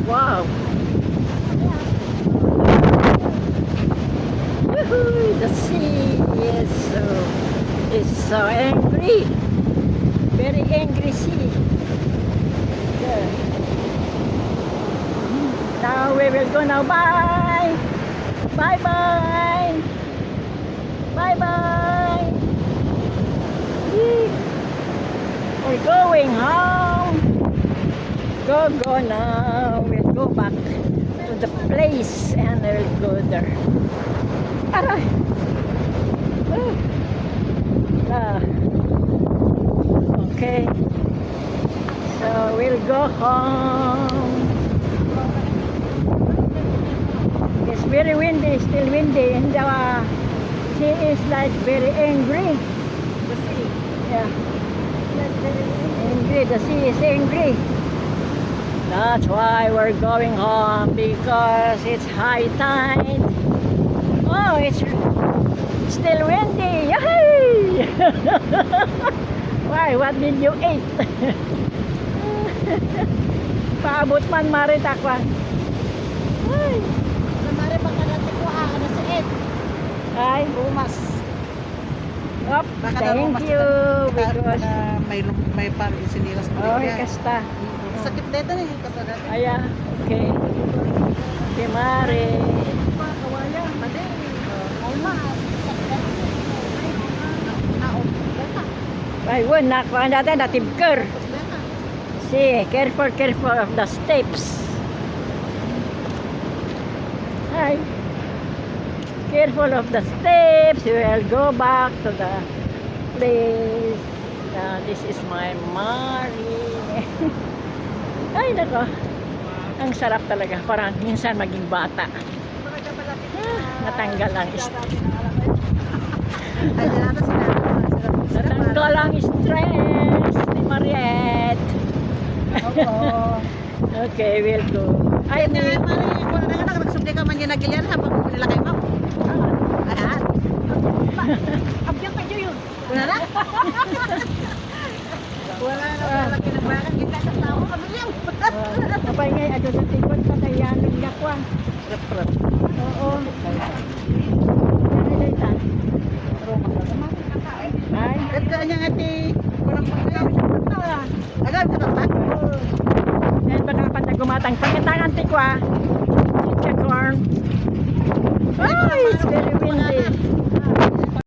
Wow. Woohoo, the sea is so angry. Very angry sea. There. Now we will go now. Bye. Bye bye. Bye bye. We're going home. Go now. We'll go back to the place and we'll go there. Aray. Okay. So we'll go home. It's very windy, still windy, and the sea is like very angry. The sea. Yeah. Angry, the sea is angry. That's why we're going home, because it's high tide. Oh, it's still windy. Yay! Why? What did you eat? Paabot man maritakwan. Ay. Mari baka natin kuha ka na sa ed. Ay. Bumas. Op, Baka thank you. Because may parang sinilas mo. oh, kasta. Sakit dito na yung kasalanan. Aya, okay. Okay, Mare. Kawaya, mali. Oma. Ay, wala na kuha natin na tibker. See, careful of the steps. Hi. Careful of the steps. We will go back to the place. This is my Mari. Ay, nako. Ang sarap talaga. Parang minsan maging bata. Natanggal ang natanggal ang stress ni Mariette. Okay, we'll go. Ay, Mari, kung na nga magsubli ka man yung nagilian habang nila kay ma'am. Ayan. Abyan ka yun. Wala na? Wala na, wala kinabaran. Kita sa tao kami lang. kapay ngay, ado sa tikot pa tayo yan ng yakwa. Rap-rap. Oo. Ay, ta. Ay. Kaya niya ati. Walang pagkain. Agad ka ba? Yan ba naman pag gumatang pangitangan tikwa. Chicha corn. Ay, it's very windy.